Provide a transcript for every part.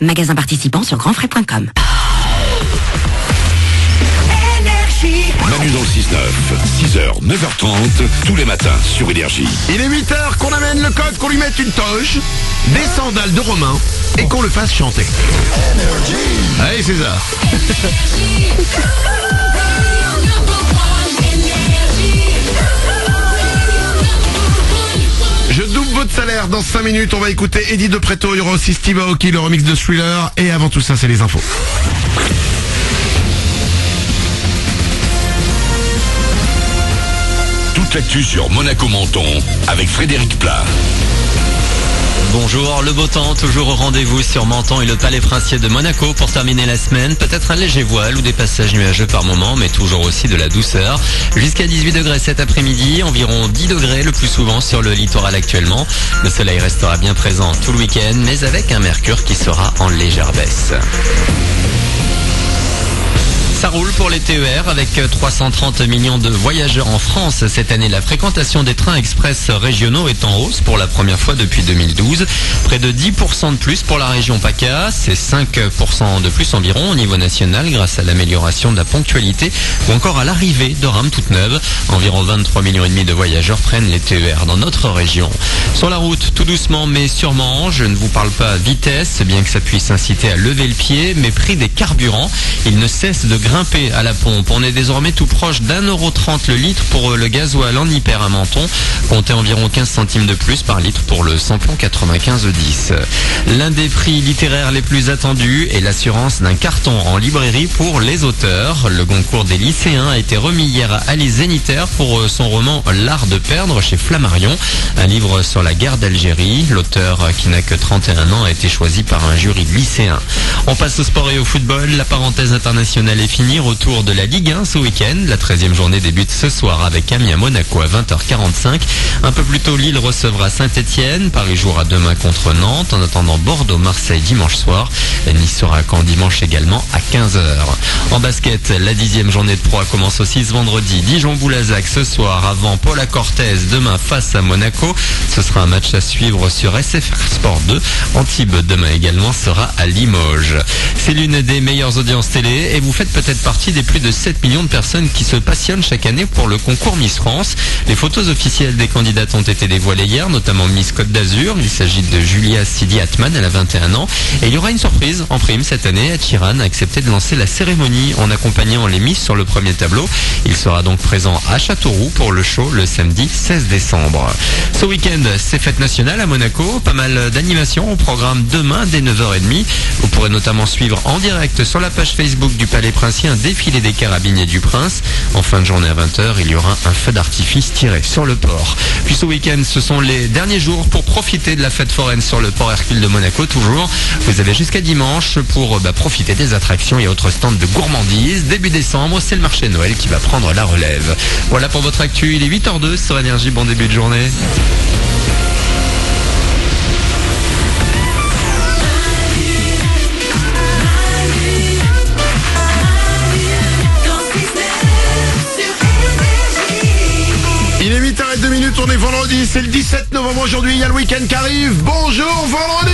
Magasin participant sur grandfrais.com. Manu dans le 6-9, 6h, 9h30, tous les matins sur Énergie. Il est 8h, qu'on amène le code, qu'on lui mette une toge, des sandales de Romain et qu'on le fasse chanter. Allez César. Je double votre salaire dans 5 minutes. On va écouter Eddie De Pretto. Il y aura aussi Steve Aoki, le remix de Thriller. Et avant tout ça, c'est les infos. Toute l'actu sur Monaco-Menton avec Frédéric Plat. Bonjour, le beau temps, toujours au rendez-vous sur Menton et le Palais Princier de Monaco pour terminer la semaine. Peut-être un léger voile ou des passages nuageux par moment, mais toujours aussi de la douceur. Jusqu'à 18 degrés cet après-midi, environ 10 degrés le plus souvent sur le littoral actuellement. Le soleil restera bien présent tout le week-end, mais avec un mercure qui sera en légère baisse. Ça roule pour les TER avec 330 millions de voyageurs en France. Cette année, la fréquentation des trains express régionaux est en hausse pour la première fois depuis 2012. Près de 10% de plus pour la région PACA. C'est 5% de plus environ au niveau national grâce à l'amélioration de la ponctualité ou encore à l'arrivée de rames toutes neuves. Environ 23 millions et demi de voyageurs prennent les TER dans notre région. Sur la route, tout doucement mais sûrement, je ne vous parle pas vitesse, bien que ça puisse inciter à lever le pied, mais prix des carburants, il ne cesse de grimper à la pompe. On est désormais tout proche d'1,30€ le litre pour le gasoil en hyper à Menton. Comptez environ 15 centimes de plus par litre pour le samplon 95-10. L'un des prix littéraires les plus attendus est l'assurance d'un carton en librairie pour les auteurs. Le concours des lycéens a été remis hier à Alice Zénitaire pour son roman L'art de perdre chez Flammarion, un livre sur la guerre d'Algérie. L'auteur, qui n'a que 31 ans, a été choisi par un jury de lycéens. On passe au sport et au football. La parenthèse internationale est finie. Retour de la Ligue 1 ce week-end. La 13e journée débute ce soir avec Amiens-Monaco à 20h45. Un peu plus tôt, Lille recevra Saint-Etienne. Paris jouera demain contre Nantes. En attendant, Bordeaux-Marseille dimanche soir. Nice sera à Caen dimanche également à 15h. En basket, la 10e journée de Pro A commence aussi ce vendredi. Dijon-Boulazac ce soir avant Paula Cortez demain face à Monaco. Ce sera un match à suivre sur SFR Sport 2. Antibes demain également sera à Limoges. C'est l'une des meilleures audiences télé et vous faites peut-être partie des plus de 7 millions de personnes qui se passionnent chaque année pour le concours Miss France. Les photos officielles des candidates ont été dévoilées hier, notamment Miss Côte d'Azur. Il s'agit de Julia Sidi-Atman, elle a 21 ans. Et il y aura une surprise en prime cette année. Ed Sheeran a accepté de lancer la cérémonie en accompagnant les Miss sur le premier tableau. Il sera donc présent à Châteauroux pour le show le samedi 16 décembre. Ce week-end, c'est fête nationale à Monaco. Pas mal d'animations au programme demain dès 9h30. Vous pourrez notamment suivre en direct sur la page Facebook du Palais Princier un défilé des carabiniers du Prince. En fin de journée à 20h, il y aura un feu d'artifice tiré sur le port. Puis ce week-end, ce sont les derniers jours pour profiter de la fête foraine sur le port Hercule de Monaco toujours. Vous avez jusqu'à dimanche pour profiter des attractions et autres stands de gourmandises. Début décembre, c'est le marché Noël qui va prendre la relève. Voilà pour votre actu, il est 8h02 sur Énergie, bon début de journée. Il est 8h02, on est vendredi, c'est le 17 novembre aujourd'hui, il y a le week-end qui arrive. Bonjour vendredi!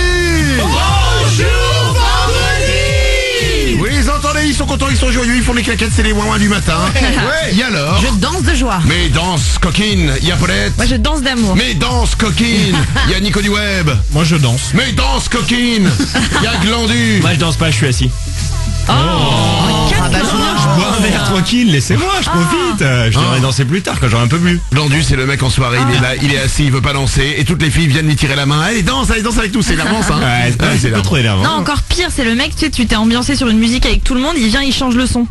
Bonjour vendredi! Oui, ils entendez, ils sont contents, ils sont joyeux, ils font les claquettes, c'est les ouin du matin. Ouais. Et alors? Je danse de joie. Mais danse coquine, il y a Paulette. Moi je danse d'amour. Mais danse coquine, il y a Nico du Web. Moi je danse. Mais danse coquine, il y a Glandu. Moi je danse pas, je suis assis. Je bois un verre tranquille, laissez-moi, je profite. Je devrais danser plus tard quand j'aurai un peu bu. Glandu, c'est le mec en soirée, il est là, il est assis, il veut pas danser, et toutes les filles viennent lui tirer la main. Allez, danse avec nous, c'est énervant ça. Ouais, c'est pas trop énervant. Non, encore pire, c'est le mec, tu t'es ambiancé sur une musique avec tout le monde, il vient, il change le son.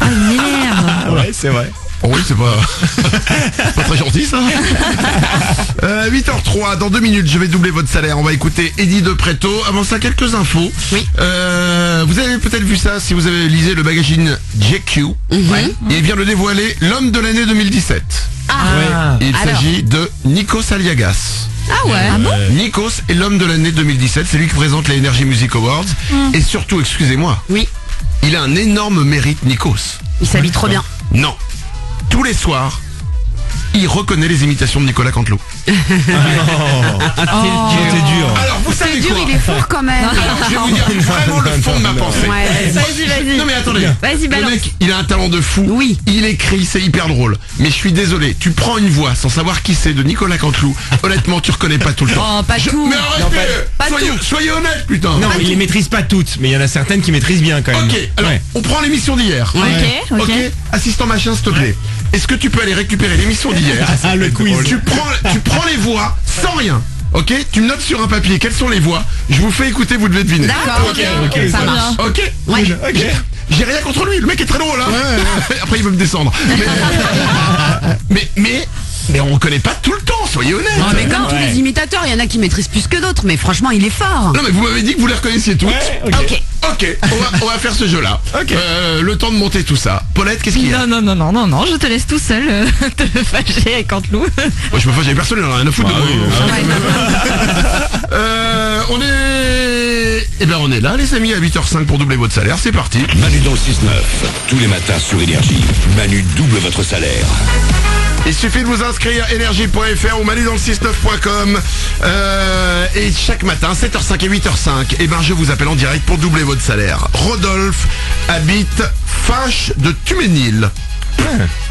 Ah, il m'énerve. Ah ouais, c'est vrai. Oh oui, c'est pas très gentil ça. 8h03, dans 2 minutes, je vais doubler votre salaire. On va écouter Eddie De Pretto. Avant ça, quelques infos. Oui. Vous avez peut-être vu ça si vous avez lisé le magazine GQ. Il vient de dévoiler l'homme de l'année 2017. Il s'agit de Nikos Aliagas. Ah ouais. Ah bon? Nikos est l'homme de l'année 2017. C'est lui qui présente les Energy Music Awards. Et surtout, excusez-moi. Oui. Il a un énorme mérite, Nikos. Il s'habille trop bien. Non. Tous les soirs, il reconnaît les imitations de Nicolas Canteloup. C'est dur. Alors, vous savez C'est dur, quoi? il est fort quand même. Alors, je vais vous dire une chose. répondre ma pensée. Ouais, Vas-y. Non mais attendez, Vas-y, le balance. mec, il a un talent de fou. Oui. Il écrit, c'est hyper drôle. Mais je suis désolé, tu prends une voix sans savoir qui c'est de Nicolas Canteloup. Honnêtement, tu reconnais pas tout le temps. Oh, pas tout. Mais arrêtez, pas soyez honnête, putain. Non, mais il les maîtrise pas toutes, mais il y en a certaines qui maîtrisent bien quand même. Ok, alors Ouais. on prend l'émission d'hier. Ok. Assistant machin, s'il te plaît. Est-ce que tu peux aller récupérer l'émission d'hier? Ah, le quiz. Tu prends les voix sans rien. Ok, tu me notes sur un papier quelles sont les voix. Je vous fais écouter, vous devez deviner. D'accord, ok, ça ça marche. Ok. Ouais. Ok. J'ai rien contre lui, le mec est très drôle hein. Après il veut me descendre. Mais on connaît pas tout le temps, soyez honnête. Non, mais comme tous Ouais. les imitateurs, il y en a qui maîtrisent plus que d'autres, mais franchement, il est fort. Non mais vous m'avez dit que vous les reconnaissiez toutes. Ouais, ok. Ok. Ok, on va faire ce jeu là. Ok. Le temps de monter tout ça. Paulette, qu'est-ce qu'il y a? Non, je te laisse tout seul te fâcher avec Canteloup. Moi je me fâche avec personne, il en a rien à foutre de moi. On est là les amis à 8h05 pour doubler votre salaire, c'est parti. Manu dans le 6-9. Tous les matins sur Énergie. Manu double votre salaire. Il suffit de vous inscrire énergie.fr ou manudansle69.com et chaque matin 7h05 et 8h05 je vous appelle en direct pour doubler votre salaire. Rodolphe habite Fache de Tuménil.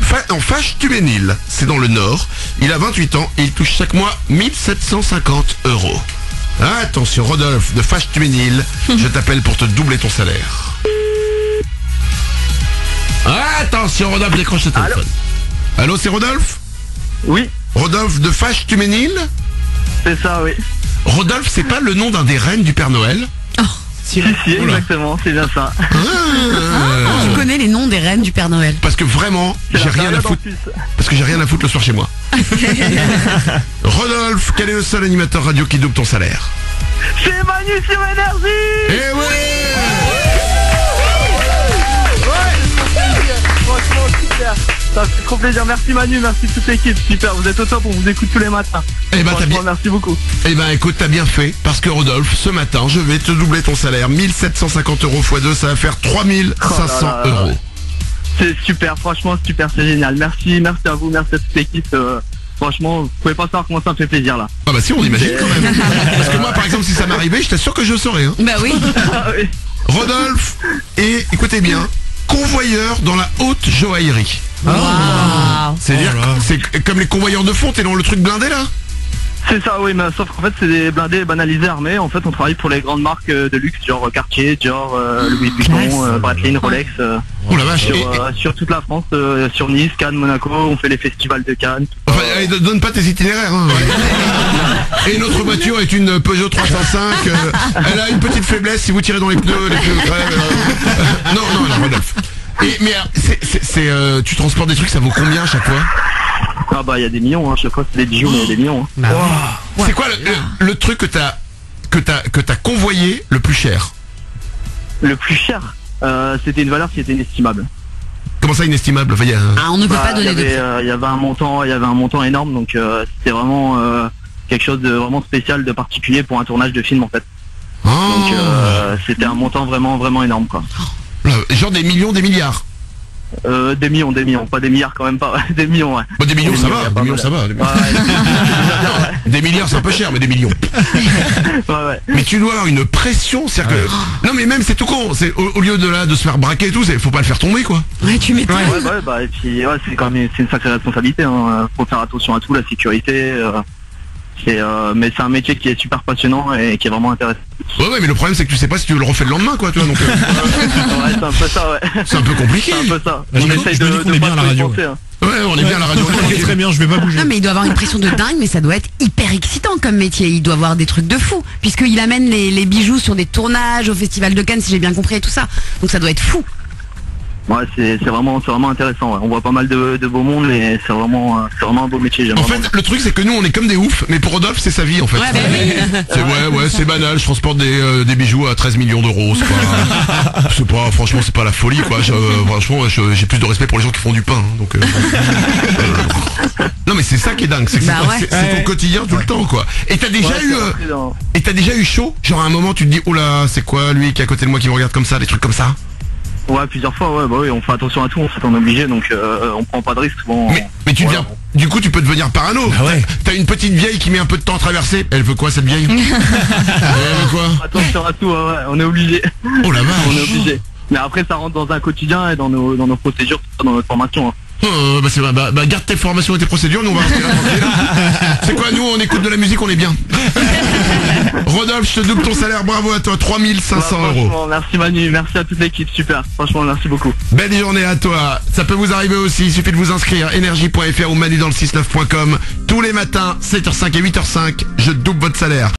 Fache Tuménil, c'est dans le Nord. Il a 28 ans et il touche chaque mois 1750 €. Attention Rodolphe de Fache Tuménil, je t'appelle pour te doubler ton salaire. Attention Rodolphe, décroche le téléphone. Allô, c'est Rodolphe? Oui, Rodolphe de Fache Tuménil? c'est ça, oui. Rodolphe, c'est pas le nom d'un des reines du Père Noël? Si, exactement, c'est bien ça. Tu connais les noms des reines du Père Noël. Parce que vraiment, C'est j'ai la rien à période en foutre. plus. Parce que j'ai rien à foutre le soir chez moi. Rodolphe, quel est le seul animateur radio qui double ton salaire? C'est Manu sur Énergie. Eh Franchement, super. Ça fait trop plaisir. Merci Manu, merci toute l'équipe. Super, vous êtes au top, on vous écoute tous les matins. Eh ben, t'as Franchement, bien. merci beaucoup. Eh ben écoute, t'as bien fait. Parce que Rodolphe, ce matin, je vais te doubler ton salaire. 1750 € x 2, ça va faire 3500 Oh là là. €. C'est super, franchement, super, c'est génial. Merci à vous, merci à toute l'équipe. Franchement, vous pouvez pas savoir comment ça me fait plaisir là. Ah bah si, on imagine quand même. Parce que moi, par exemple, si ça m'arrivait, je t'assure que je saurais. Hein. Bah oui. Ah oui. Rodolphe est, écoutez bien, convoyeur dans la haute joaillerie. C'est-à-dire que c'est comme les convoyeurs de fond, t'es dans le truc blindé là? C'est ça, oui, mais sauf qu'en fait, c'est des blindés banalisés armés. En fait, on travaille pour les grandes marques de luxe, genre Cartier, Dior, Louis Vuitton, Breitling, Rolex. Oh la vache. Sur toute la France, sur Nice, Cannes, Monaco, on fait les festivals de Cannes. Enfin, donne pas tes itinéraires. Hein. Et notre voiture est une Peugeot 305. Elle a une petite faiblesse si vous tirez dans les pneus crèvent. Non, Rodolphe. Tu transportes des trucs, ça vaut combien à chaque fois? Ah bah il y a des millions, hein, chaque fois c'est des bijoux, mais il y a des millions. Hein. C'est quoi le truc que t'as convoyé le plus cher? Le plus cher, c'était une valeur qui était inestimable. Comment ça inestimable? Enfin, On ne peut pas Il donner de prix. y avait un montant énorme, donc c'était vraiment quelque chose de vraiment spécial, de particulier pour un tournage de film en fait. Donc c'était un montant vraiment énorme quoi. Genre des millions, des milliards? Des millions, pas des milliards quand même pas, des millions ouais. Bah, des millions ça va, des millions ça va. Des milliards c'est un peu cher, mais des millions. Ouais. Mais tu dois avoir une pression, c'est-à-dire que... Non mais même c'est tout con, c'est au lieu de se faire braquer et tout, faut pas le faire tomber quoi. Ouais, tu m'étonnes. Et puis c'est quand même une sacrée responsabilité, hein. Faut faire attention à tout, la sécurité. Mais c'est un métier qui est super passionnant et qui est vraiment intéressant. Ouais, mais le problème c'est que tu sais pas si tu le refais le lendemain quoi, tu vois, donc Ouais, c'est un peu ça, ouais. c'est un peu compliqué. C'est un peu ça. Je On me essaye dis qu'on est bien à la radio. penser, hein. Ouais, on est bien à la radio. Ok, très bien, je vais pas bouger. Non mais il doit avoir une pression de dingue, mais ça doit être hyper excitant comme métier. Il doit avoir des trucs de fou, puisqu'il amène les bijoux sur des tournages au Festival de Cannes, si j'ai bien compris et tout ça. Donc ça doit être fou. Ouais, c'est vraiment intéressant. Ouais. On voit pas mal de beaux mondes, mais c'est vraiment un beau métier. En fait, le truc c'est que nous on est comme des oufs, mais pour Rodolphe c'est sa vie en fait. Ouais, bah oui. C'est banal, je transporte des bijoux à 13 millions d'euros, franchement c'est pas la folie quoi. Franchement j'ai plus de respect pour les gens qui font du pain, hein, donc non mais c'est ça qui est dingue, c'est que c'est ton quotidien tout le temps quoi. Et t'as déjà eu chaud, genre à un moment tu te dis oh là c'est quoi lui qui est à côté de moi qui me regarde comme ça, des trucs comme ça? Ouais, plusieurs fois, ouais, bah oui, on fait attention à tout, en fait, on est obligé, donc on prend pas de risques. Bon, Mais tu voilà. deviens, du coup, tu peux devenir parano. Ah ouais. T'as une petite vieille qui met un peu de temps à traverser. Elle veut quoi, cette vieille? Elle veut quoi? Attention à tout, ouais, on est obligé. Oh la vache. On est obligé. Mais après, ça rentre dans un quotidien et dans nos procédures, dans notre formation. Hein. C'est vrai, garde tes formations et tes procédures, nous on va rester là tranquille. C'est quoi, nous on écoute de la musique, on est bien. Rodolphe, je te double ton salaire, bravo à toi, 3500 €. Franchement, merci Manu, merci à toute l'équipe, super. Franchement, merci beaucoup. Belle journée à toi. Ça peut vous arriver aussi, il suffit de vous inscrire, énergie.fr ou manudansle69.com. Tous les matins, 7h05 et 8h05, je double votre salaire.